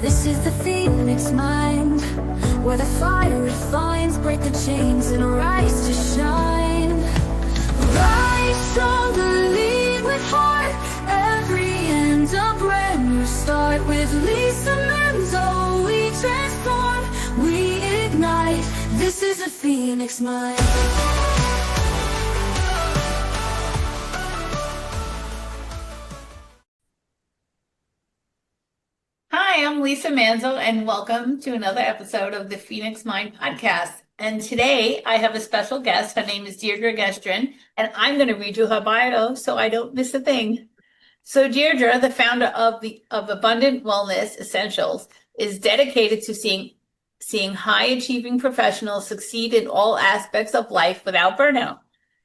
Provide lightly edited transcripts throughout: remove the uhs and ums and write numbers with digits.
This is the Phoenix mind, where the fire refines, break the chains and rise to shine. Rise on the lead with heart, every end a brand new start. With Lisa Manzo, we transform, we ignite. This is the Phoenix mind. Hi, I'm Lisa Manzo, and welcome to another episode of the Phoenix Mind podcast. And today I have a special guest. Her name is Deidre Gestrin, and I'm going to read you her bio so I don't miss a thing. So Deidre, the founder of Abundant Wellness Essentials, is dedicated to seeing high-achieving professionals succeed in all aspects of life without burnout.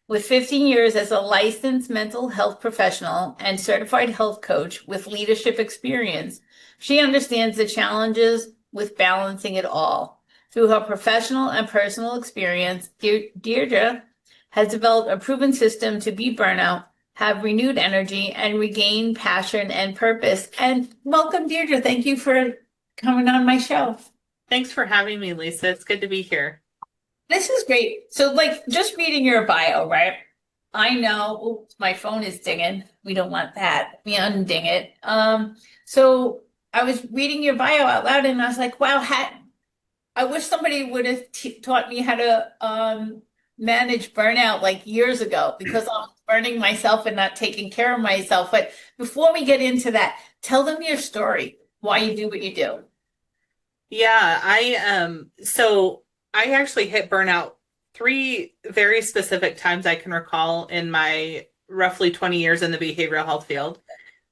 With 15 years as a licensed mental health professional and certified health coach with leadership experience, she understands the challenges with balancing it all. Through her professional and personal experience, Deidre has developed a proven system to beat burnout, have renewed energy, and regain passion and purpose. And welcome, Deidre. Thank you for coming on my show. Thanks for having me, Lisa. It's good to be here. This is great. So, just reading your bio, right? I know, oops, my phone is dinging. We don't want that. We unding it. So I was reading your bio out loud, and I was like, wow, I wish somebody would have taught me how to manage burnout like years ago, because I was burning myself and not taking care of myself. But before we get into that, tell them your story, why you do what you do. Yeah, so I actually hit burnout 3 very specific times I can recall in my roughly 20 years in the behavioral health field.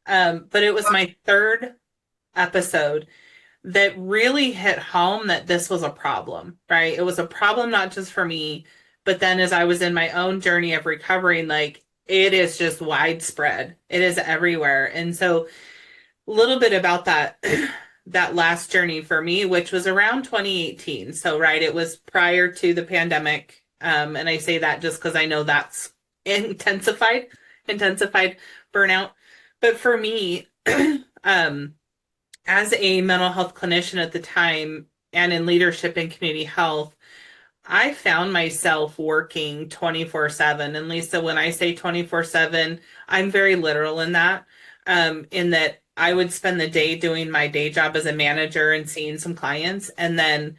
But it was my 3rd episode that really hit home that this was a problem, right? It was a problem not just for me, but then as I was in my own journey of recovering, like it is just widespread. It is everywhere. And so a little bit about that that last journey for me, which was around 2018. So, right, it was prior to the pandemic. And I say that just because I know that's intensified burnout. But for me, as a mental health clinician at the time and in leadership in community health, I found myself working 24/7. And Lisa, when I say 24/7, I'm very literal in that I would spend the day doing my day job as a manager and seeing some clients. And then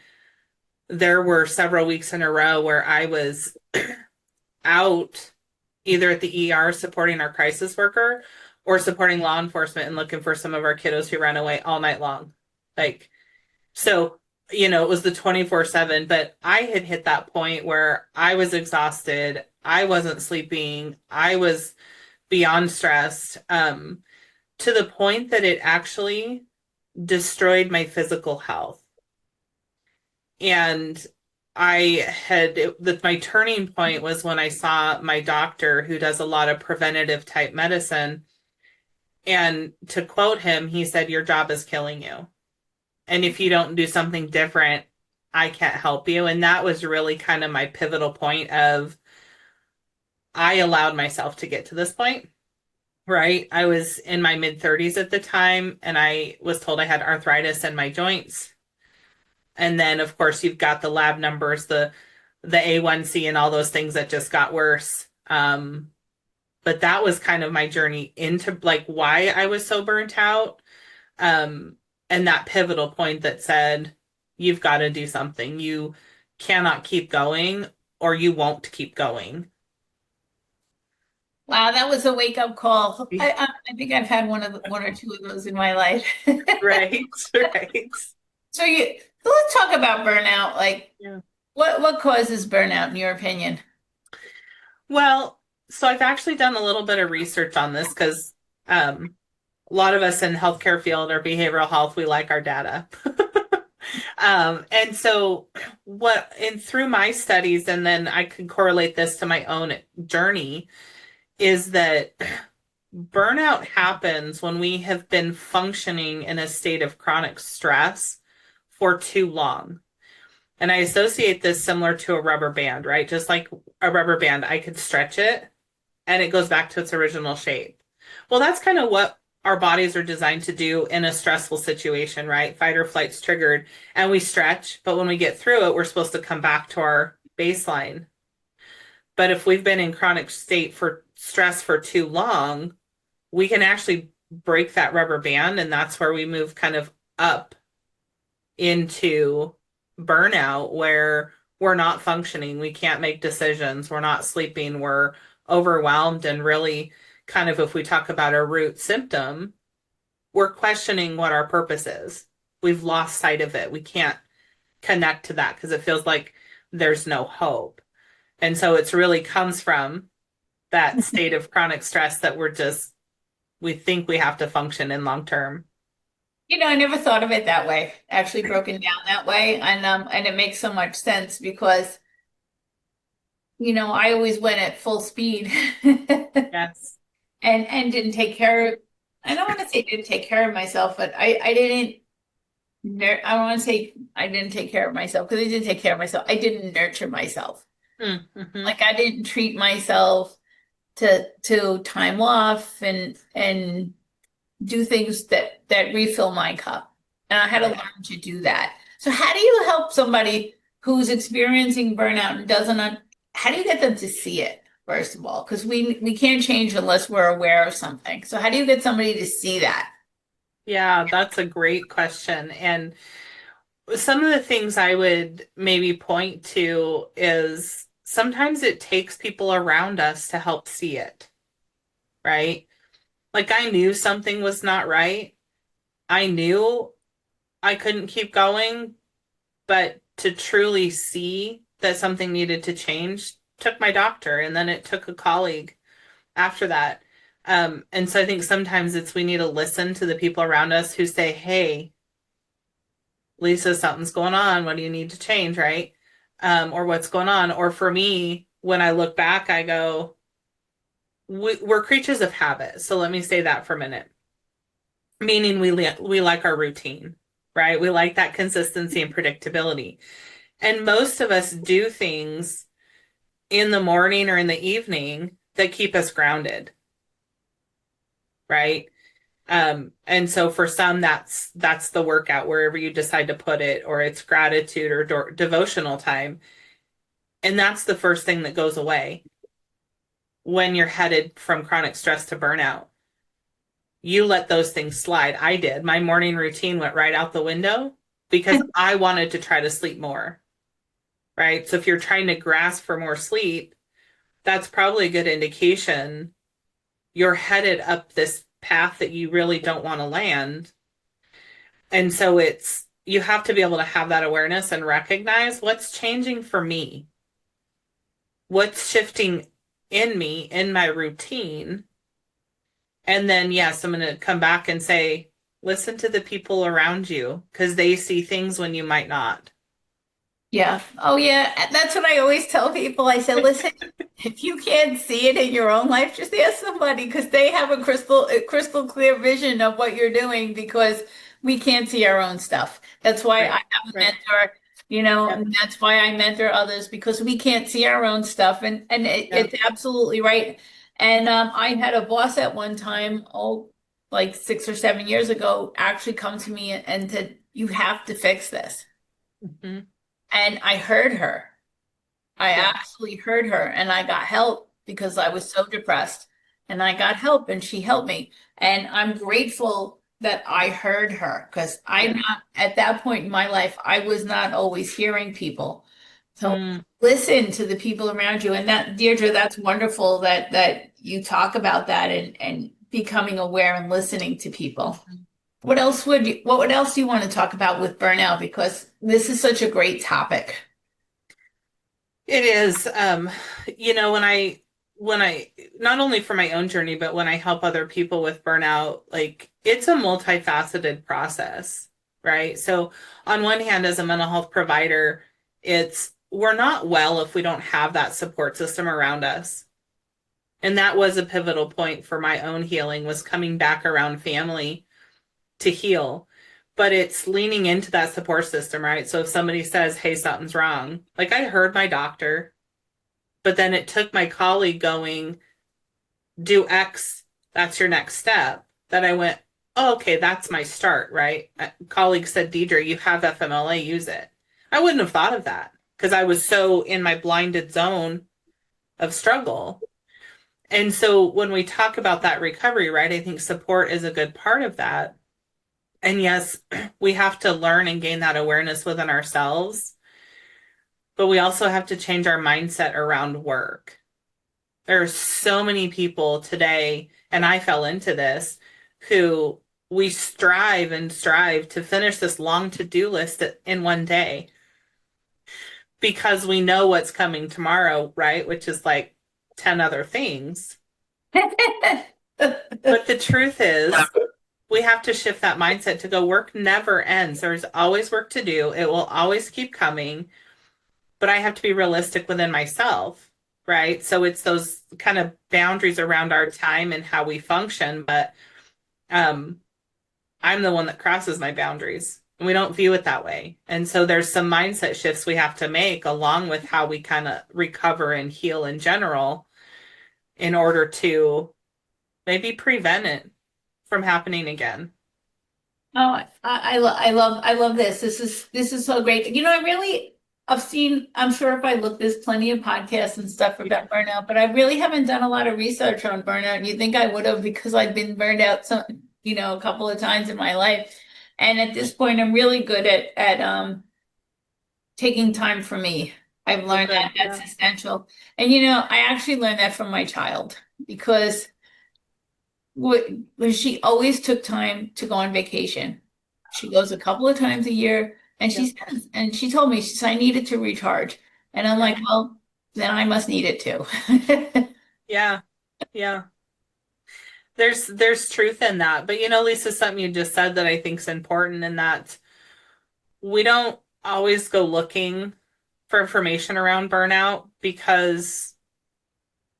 there were several weeks in a row where I was out either at the ER supporting our crisis worker or supporting law enforcement and looking for some of our kiddos who ran away all night long. So, it was the 24/7, but I had hit that point where I was exhausted. I wasn't sleeping. I was beyond stressed. To the point that it actually destroyed my physical health. And my turning point was when I saw my doctor, who does a lot of preventative type medicine. And to quote him, he said, "Your job is killing you. And if you don't do something different, I can't help you." And that was really kind of my pivotal point of, I allowed myself to get to this point. Right. I was in my mid-30s at the time, and I was told I had arthritis in my joints. And then, of course, you've got the lab numbers, the A1C and all those things that just got worse. But that was kind of my journey into why I was so burnt out. And that pivotal point that said, you've got to do something. You cannot keep going or you won't keep going. Wow, that was a wake-up call. I think I've had one or two of those in my life. Right. So let's talk about burnout. What causes burnout in your opinion? Well, so I've actually done a little bit of research on this because a lot of us in healthcare field or behavioral health, we like our data. And so through my studies, and then I can correlate this to my own journey, is that burnout happens when we have been functioning in a state of chronic stress for too long. And I associate this similar to a rubber band, right? Just like a rubber band, I could stretch it and it goes back to its original shape. Well, that's kind of what our bodies are designed to do in a stressful situation, right? Fight or flight's triggered and we stretch, but when we get through it, we're supposed to come back to our baseline. But if we've been in chronic state for stress for too long, we can actually break that rubber band, and that's where we move kind of up into burnout, where we're not functioning, we can't make decisions, we're not sleeping, we're overwhelmed, and really kind of, if we talk about our root symptom, we're questioning what our purpose is. We've lost sight of it. We can't connect to that because it feels like there's no hope. And so it's really comes from that state of chronic stress that we think we have to function in long term. I never thought of it that way, actually broken down that way. And it makes so much sense because, I always went at full speed Yes. and didn't take care of, I don't want to say didn't take care of myself, but I didn't, I don't want to say I didn't take care of myself because I didn't take care of myself. I didn't nurture myself. Mm-hmm. Like I didn't treat myself to time off and do things that refill my cup. And I had to learn to do that. So how do you help somebody who's experiencing burnout and how do you get them to see it, first of all? Because we can't change unless we're aware of something. So how do you get somebody to see that? Yeah, that's a great question. And some of the things I would maybe point to is sometimes it takes people around us to help see it, right? Like I knew something was not right. I knew I couldn't keep going, but to truly see that something needed to change took my doctor, and then it took a colleague after that. And so I think sometimes we need to listen to the people around us who say, hey, Lisa, something's going on. What do you need to change, right? Or what's going on? Or for me, when I look back, I go, we're creatures of habit. So let me say that for a minute. Meaning we like our routine, right? We like that consistency and predictability. And most of us do things in the morning or in the evening that keep us grounded, right? And so for some, that's the workout, wherever you decide to put it, or it's gratitude or devotional time. And that's the first thing that goes away when you're headed from chronic stress to burnout. You let those things slide. I did. My morning routine went right out the window because I wanted to try to sleep more, right? So if you're trying to grasp for more sleep, that's probably a good indication you're headed up this path that you really don't want to land. And so you have to be able to have that awareness and recognize what's changing for me, what's shifting in me, in my routine. And then, yes, I'm going to come back and say, listen to the people around you because they see things when you might not. Yeah. Oh, yeah. That's what I always tell people. I said, listen, if you can't see it in your own life, just ask somebody because they have a crystal clear vision of what you're doing because we can't see our own stuff. That's why Right. I have a Right. mentor, Yep. and that's why I mentor others because we can't see our own stuff. And Yep. it's absolutely right. And I had a boss at one time, like 6 or 7 years ago, actually come to me and said, you have to fix this. Mhm. And I heard her. I Yeah. actually heard her and I got help because I was so depressed. And I got help and she helped me. And I'm grateful that I heard her because I'm Yeah. not at that point in my life, I was not always hearing people. So Mm. listen to the people around you. And that, Deirdre, that's wonderful that you talk about that and becoming aware and listening to people. What else do you want to talk about with burnout? Because this is such a great topic. It is, when I not only for my own journey, but when I help other people with burnout, like it's a multifaceted process, right? So on one hand, as a mental health provider, we're not well if we don't have that support system around us. And that was a pivotal point for my own healing, was coming back around family to heal. But it's leaning into that support system, right? So if somebody says, hey, something's wrong, like I heard my doctor, but then it took my colleague going, do X, that's your next step. that I went, oh, okay, that's my start, right? A colleague said, Deidre, you have FMLA, use it. I wouldn't have thought of that because I was so in my blinded zone of struggle. And so when we talk about that recovery, right, I think support is a good part of that. And yes, we have to learn and gain that awareness within ourselves, but we also have to change our mindset around work. There are so many people today, and I fell into this, who we strive and strive to finish this long to-do list in one day because we know what's coming tomorrow, right? Which is like 10 other things. But the truth is, we have to shift that mindset to go, work never ends. There's always work to do. It will always keep coming, but I have to be realistic within myself, right? So it's those kind of boundaries around our time and how we function. But I'm the one that crosses my boundaries. And we don't view it that way. And so there's some mindset shifts we have to make along with how we kind of recover and heal in general in order to maybe prevent it from happening again. Oh, I love this. This is so great. I'm sure if I look, there's plenty of podcasts and stuff about burnout, but I really haven't done a lot of research on burnout. You think I would have because I've been burned out a couple of times in my life. And at this point, I'm really good at taking time for me. I've learned that that's essential. And I actually learned that from my child because when she always took time to go on vacation. She goes a couple of times a year, and she told me, she said, I needed to recharge. And I'm like, well, then I must need it too. Yeah. Yeah. There's truth in that. But Lisa, something you just said that I think is important, and that we don't always go looking for information around burnout because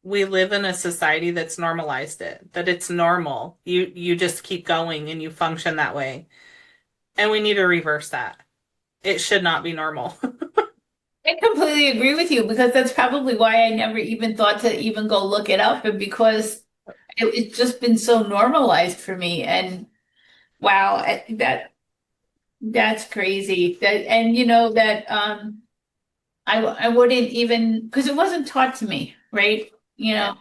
we live in a society that's normalized it, that it's normal. You just keep going and you function that way. And we need to reverse that. It should not be normal. I completely agree with you because that's probably why I never even thought to even go look it up, and because it's just been so normalized for me. And wow, that's crazy. I wouldn't even, because it wasn't taught to me, right? The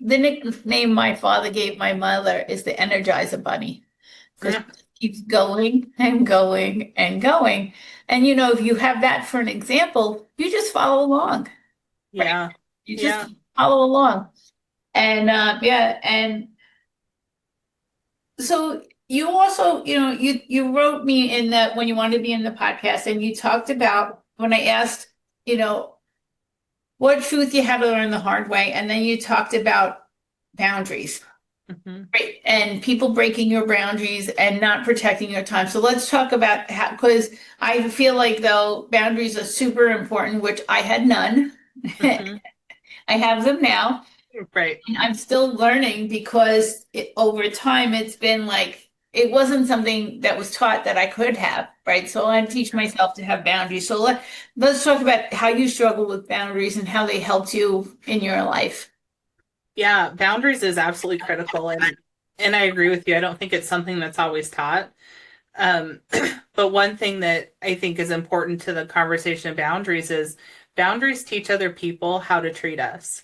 nickname my father gave my mother is the Energizer Bunny, because it keeps going and going and going. And if you have that for an example, you just follow along. Yeah. Right? You just follow along. And and so you also, you wrote me in that when you wanted to be in the podcast, and you talked about when I asked, what truth you had to learn the hard way, and then you talked about boundaries. Right. And people breaking your boundaries and not protecting your time. So let's talk about how, because I feel like though boundaries are super important, which I had none. I have them now. Right. And I'm still learning because over time it's been like, it wasn't something that was taught that I could have, right? So I teach myself to have boundaries. So let's talk about how you struggle with boundaries and how they helped you in your life. Yeah, boundaries is absolutely critical, and I agree with you. I don't think it's something that's always taught. But one thing that I think is important to the conversation of boundaries is boundaries teach other people how to treat us.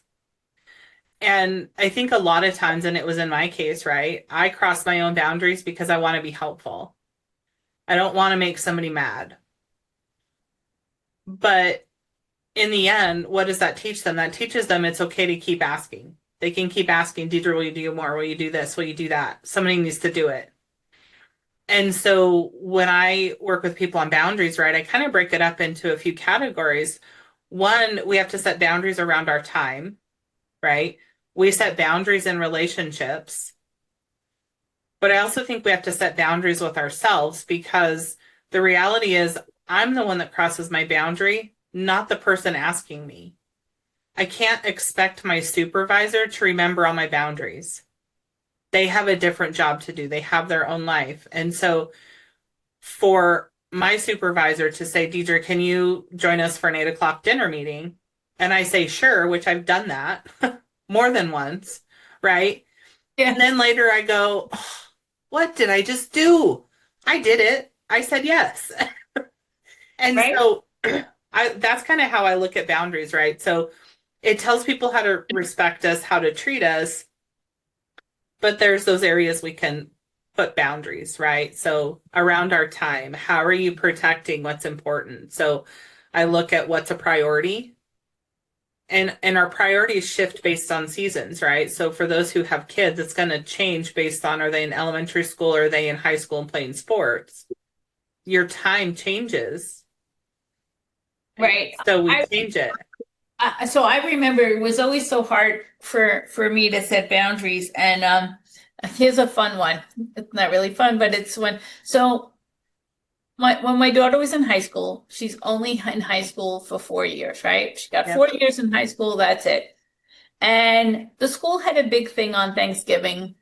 And I think a lot of times, and it was in my case, right? I cross my own boundaries because I want to be helpful. I don't want to make somebody mad. But in the end, what does that teach them? That teaches them it's okay to keep asking. They can keep asking, Deidre, will you do more? Will you do this? Will you do that? Somebody needs to do it. And so when I work with people on boundaries, right, I kind of break it up into a few categories. One, we have to set boundaries around our time, right? We set boundaries in relationships. But I also think we have to set boundaries with ourselves, because the reality is I'm the one that crosses my boundary, not the person asking me. I can't expect my supervisor to remember all my boundaries. They have a different job to do. They have their own life. And so for my supervisor to say, Deidre, can you join us for an 8 o'clock dinner meeting? And I say, sure, which I've done that more than once, right? And then later I go, "Oh, what did I just do? I did it. I said yes." And Right? so that's kind of how I look at boundaries, right? So it tells people how to respect us, how to treat us, but there's those areas we can put boundaries, right? So around our time, how are you protecting what's important? So I look at what's a priority, and our priorities shift based on seasons, right? So for those who have kids, it's going to change based on, are they in elementary school or are they in high school and playing sports? Your time changes. Right. So we I change it. so I remember it was always so hard for me to set boundaries. And here's a fun one. It's not really fun, but it's when so my when my daughter was in high school, she's only in high school for 4 years, right? She got Yep. 4 years in high school, that's it. And the school had a big thing on Thanksgiving.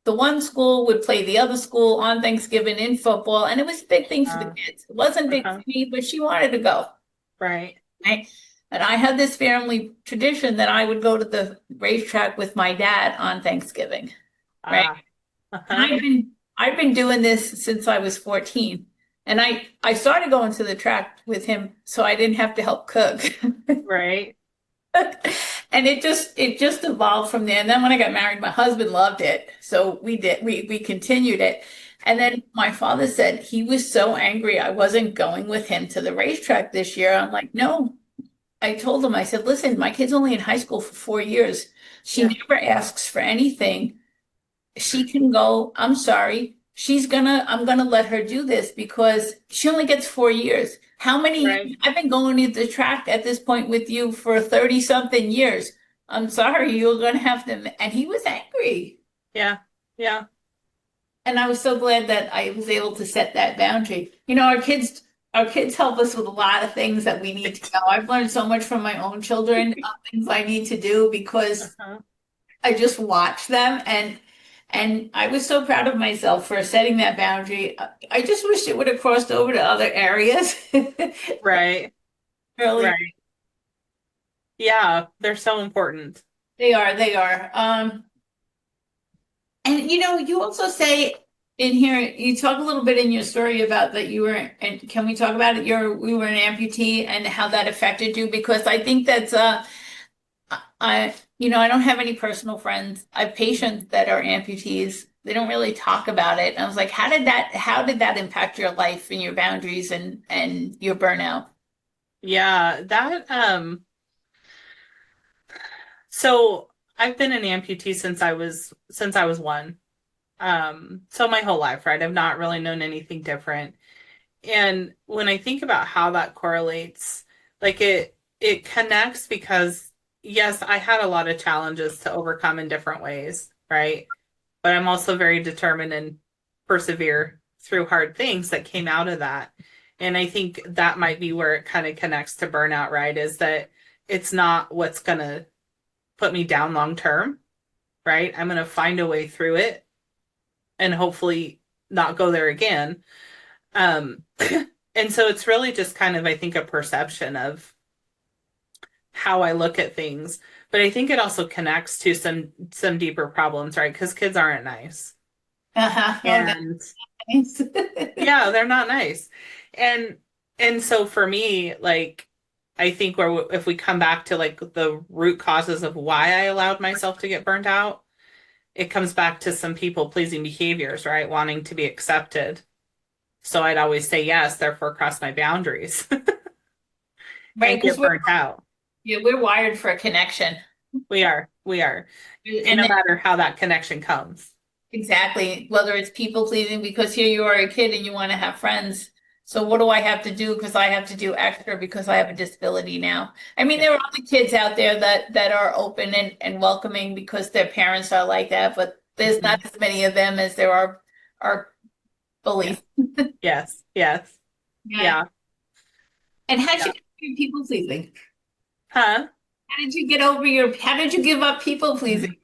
The one school would play the other school on Thanksgiving in football, and it was a big thing for the Uh, kids. It wasn't big uh-huh. for me, but she wanted to go. Right. Right? And I had this family tradition that I would go to the racetrack with my dad on Thanksgiving, right? Ah. And Uh-huh. I've been doing this since I was 14. And I started going to the track with him so I didn't have to help cook. Right. And it just evolved from there. And then when I got married, my husband loved it. So we continued it. And then my father said he was so angry I wasn't going with him to the racetrack this year. I'm like, no. I told him, I said, listen, my kid's only in high school for 4 years. She Yeah. never asks for anything. She can go, I'm sorry. I'm gonna let her do this because she only gets 4 years. How many Right. years? I've been going to the track at this point with you for 30 something years. I'm sorry, you're gonna have to. And he was angry. Yeah. Yeah. And I was so glad that I was able to set that boundary. You know, our kids help us with a lot of things that we need to know. I've learned so much from my own children, things I need to do because Uh-huh. I just watch them, and I was so proud of myself for setting that boundary. I just wish it would have crossed over to other areas. Right. Really, Right. Yeah. They're so important. they are. And you also say in here, you talk a little bit in your story about that you were, and can we talk about it? We were an amputee and how that affected you, because I think that's I don't have any personal friends. I have patients that are amputees. They don't really talk about it. And I was like, how did that impact your life and your boundaries and your burnout? Yeah. So I've been an amputee since I was one. So my whole life, right? I've not really known anything different. And when I think about how that correlates, like it connects because yes, I had a lot of challenges to overcome in different ways, right? But I'm also very determined and persevere through hard things that came out of that. And I think that might be where it kind of connects to burnout, right? Is that it's not what's gonna put me down long term, right? I'm gonna find a way through it and hopefully not go there again. Um, and so it's really just kind of, I think, a perception of how I look at things. But I think it also connects to some deeper problems, right? Because kids aren't nice. Uh-huh. Oh, And nice. yeah, they're not nice. And and so for me, like I think where if we come back to like the root causes of why I allowed myself to get burnt out, it comes back to some people pleasing behaviors, right? Wanting to be accepted. So I'd always say yes, therefore cross my boundaries Right, and because get burnt out. we're wired for a connection. We are, we are. And And no then matter how that connection comes. exactly, whether it's people pleasing because here you are a kid and you want to have friends. So what do I have to do? Because I have to do extra because I have a disability now. I mean, Yeah. there are other kids out there that are open and welcoming because their parents are like that, but there's Mhm. not as many of them as there are Yeah. bullies. Yes, yes. Yeah. Yeah. And how did Yeah. you get over your people pleasing? Huh? How did you give up people pleasing?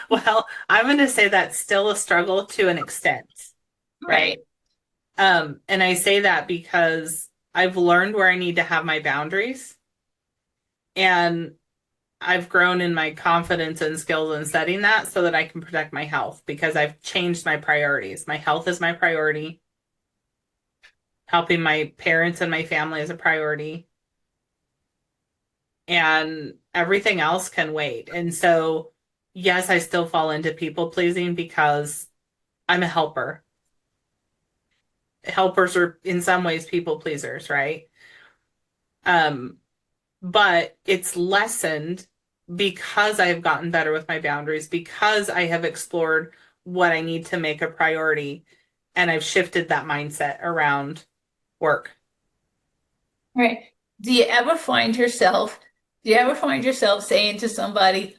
Well, I'm going to say that's still a struggle to an extent, right? Right. And I say that because I've learned where I need to have my boundaries. And I've grown in my confidence and skills in setting that so that I can protect my health because I've changed my priorities. My health is my priority. Helping my parents and my family is a priority. And everything else can wait. And so, yes, I still fall into people pleasing because I'm a helper. Helpers are in some ways people pleasers, right? Um, but it's lessened because I have gotten better with my boundaries, because I have explored what I need to make a priority, and I've shifted that mindset around work. Right. Do you ever find yourself saying to somebody,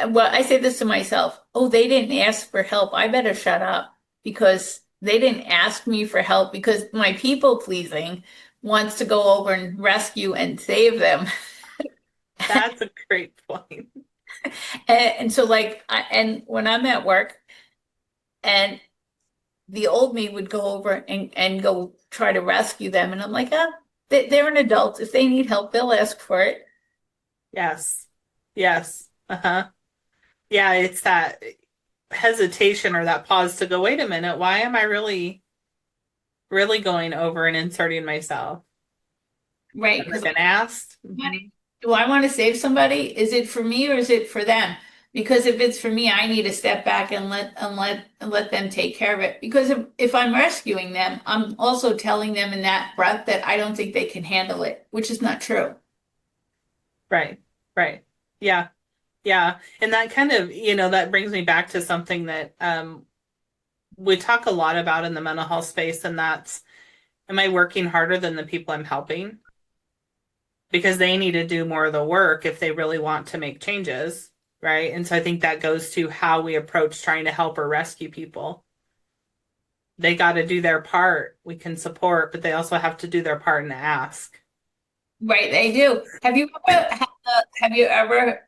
well, I say this to myself, oh, they didn't ask for help. I better shut up because they didn't ask me for help because my people pleasing wants to go over and rescue and save them. That's a great point. And so and when I'm at work and the old me would go over and go try to rescue them. And I'm like, they're an adult. If they need help, they'll ask for it. Yes. Yes. Uh-huh. Yeah, it's that hesitation or that pause to go, wait a minute, why am I really going over and inserting myself? Right. Have I Because been asked? do I want to save somebody? Is it for me or is it for them? Because if it's for me, I need to step back and let them take care of it. Because if I'm rescuing them, I'm also telling them in that breath that I don't think they can handle it, which is not true. Right. Right. Yeah. Yeah. And that kind of, that brings me back to something that we talk a lot about in the mental health space, and that's, am I working harder than the people I'm helping? Because they need to do more of the work if they really want to make changes, right? And so I think that goes to how we approach trying to help or rescue people. They got to do their part. We can support, but they also have to do their part and ask. Right, they do. Have you ever,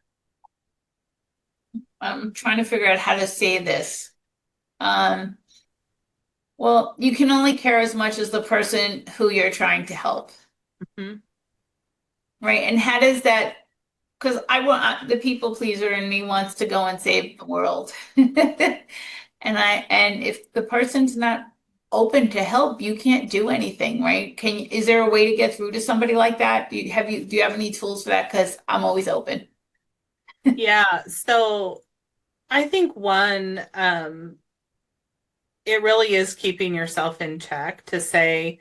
I'm trying to figure out how to say this. Um, well, you can only care as much as the person who you're trying to help, Mhm. right? And how does that, because I want the people pleaser in me wants to go and save the world. And if the person's not open to help, you can't do anything, right? Is there a way to get through to somebody like that? Do you have any tools for that? Because I'm always open. Yeah. So I think it really is keeping yourself in check to say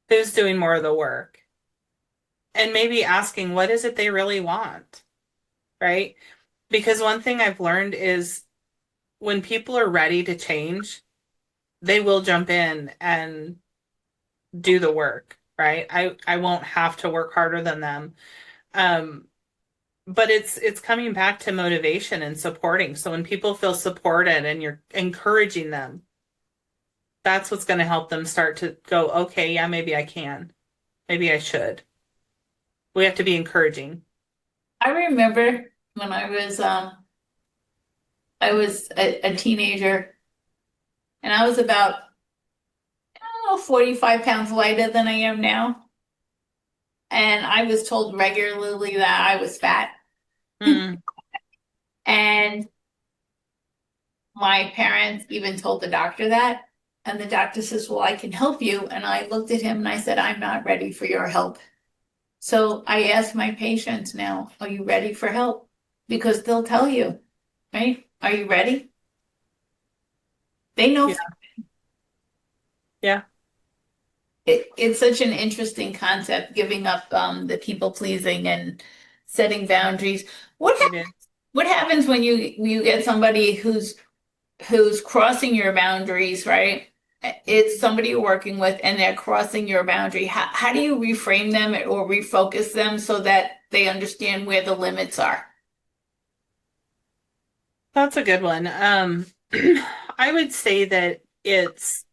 who's doing more of the work and maybe asking what is it they really want, right? Because one thing I've learned is when people are ready to change, they will jump in and do the work, right? I won't have to work harder than them. Um, but it's coming back to motivation and supporting. So when people feel supported and you're encouraging them, that's what's going to help them start to go, okay, yeah, maybe I can. Maybe I should. We have to be encouraging. I remember when I was a teenager and I was about, I don't know, 45 pounds lighter than I am now. And I was told regularly that I was fat. Mm, And my parents even told the doctor that. And the doctor says, well, I can help you. And I looked at him and I said, I'm not ready for your help. So I ask my patients now, are you ready for help? Because they'll tell you, right? Are you ready? They know yeah, yeah, it's such an interesting concept, giving up the people pleasing and setting boundaries. it is. What happens when you get somebody who's crossing your boundaries, right? It's somebody you're working with and they're crossing your boundary. How do you reframe them or refocus them so that they understand where the limits are? That's a good one. I would say that it's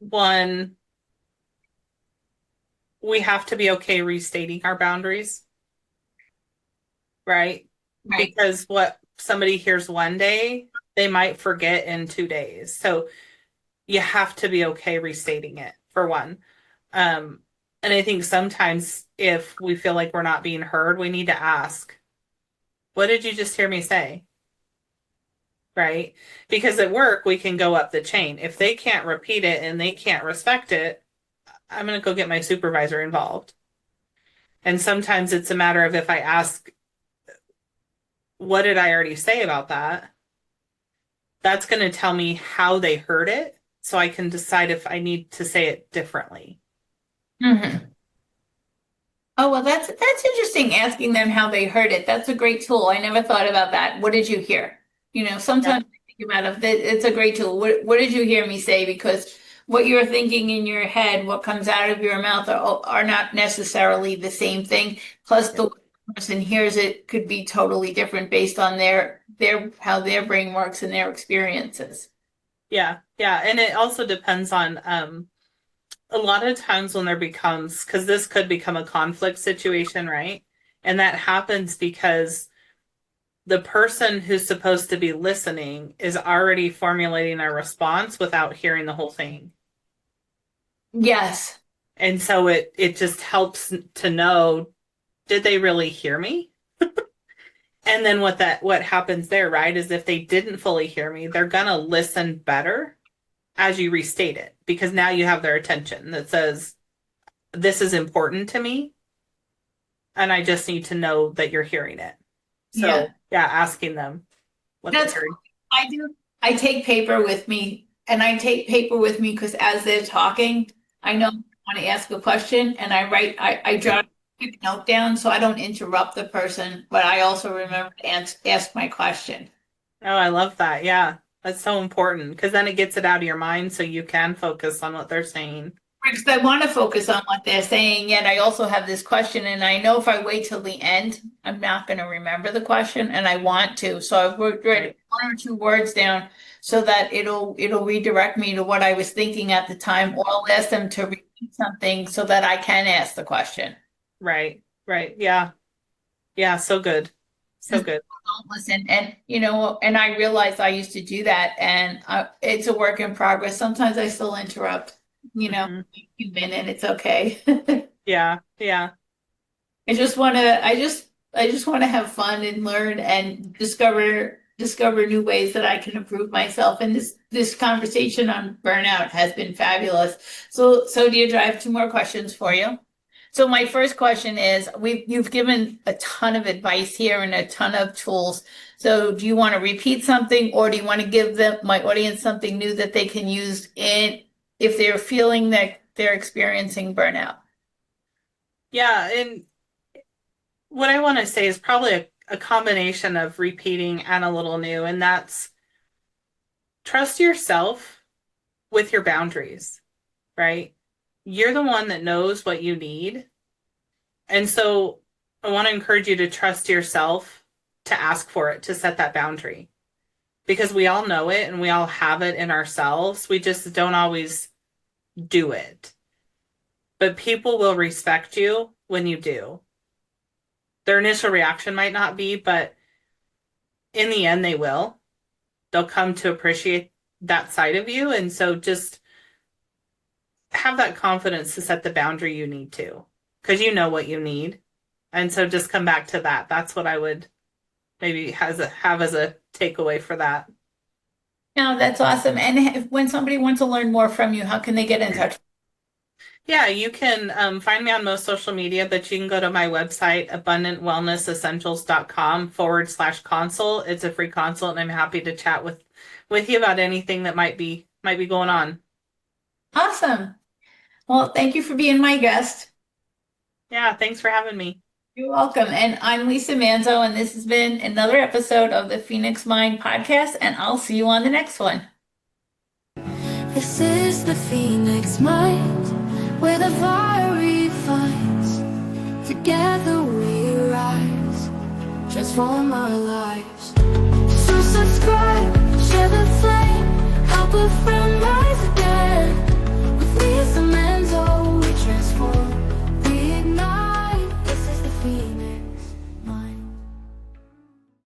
one, we have to be okay restating our boundaries, right? Right. Because what somebody hears one day, they might forget in 2 days. So you have to be okay restating it for one. And I think sometimes if we feel like we're not being heard, we need to ask. What did you just hear me say? Right? Because at work, we can go up the chain. If they can't repeat it and they can't respect it, I'm going to go get my supervisor involved. And sometimes it's a matter of if I ask, what did I already say about that? That's going to tell me how they heard it so I can decide if I need to say it differently. Mm-hmm. Oh, well, that's interesting, asking them how they heard it. That's a great tool. I never thought about that. What did you hear? Sometimes I think about it, it's a great tool. What did you hear me say? Because what you're thinking in your head, what comes out of your mouth are not necessarily the same thing. Plus, the way the person hears it could be totally different based on their how their brain works and their experiences. Yeah, yeah. And it also depends on a lot of times when there becomes, because this could become a conflict situation, right? And that happens because the person who's supposed to be listening is already formulating a response without hearing the whole thing. Yes. And so it just helps to know, did they really hear me? And then what happens there, right, is if they didn't fully hear me, they're gonna listen better as you restate it, because now you have their attention that says, this is important to me, and I just need to know that you're hearing it. So yeah, asking them what they heard. I do. I take paper with me, and I take paper with me because as they're talking, I know I want to ask a question, and I jot a note down so I don't interrupt the person, but I also remember to ask my question. Oh, I love that. Yeah, that's so important, because then it gets it out of your mind so you can focus on what they're saying. Because I want to focus on what they're saying, yet I also have this question, and I know if I wait till the end, I'm not going to remember the question, and I want to. So I've written one or two words down so that it'll redirect me to what I was thinking at the time, or I'll ask them to repeat something so that I can ask the question. Right, right. Yeah. Yeah, so good. So good. Don't listen. And, and I realized I used to do that, and it's a work in progress. Sometimes I still interrupt. Human, and it's okay. Yeah, yeah. I just want to have fun and learn and discover new ways that I can improve myself. And this conversation on burnout has been fabulous. So Deidre, I have two more questions for you. So my first question is, you've given a ton of advice here and a ton of tools. So do you want to repeat something, or do you want to give my audience something new that they can use if they're feeling that they're experiencing burnout? Yeah, and what I want to say is probably a combination of repeating and a little new, and that's trust yourself with your boundaries, right? You're the one that knows what you need. And so I want to encourage you to trust yourself to ask for it, to set that boundary, because we all know it and we all have it in ourselves. We just don't always do it. But people will respect you when you do. Their initial reaction might not be, but in the end, they will. They'll come to appreciate that side of you. And so just have that confidence to set the boundary you need to, because you know what you need. And so just come back to that. That's what I would maybe have as a takeaway for that. No, that's awesome. And when somebody wants to learn more from you, how can they get in touch? Yeah, you can find me on most social media, but you can go to my website, abundantwellnessessentials.com/consult. It's a free consult, and I'm happy to chat with you about anything that might be going on. Awesome. Well, thank you for being my guest. Yeah, thanks for having me. You're welcome. And I'm Lisa Manzo, and this has been another episode of the Phoenix Mind podcast, and I'll see you on the next one. This is the Phoenix Mind, where the fire refines. Together we rise, transform our lives. So subscribe.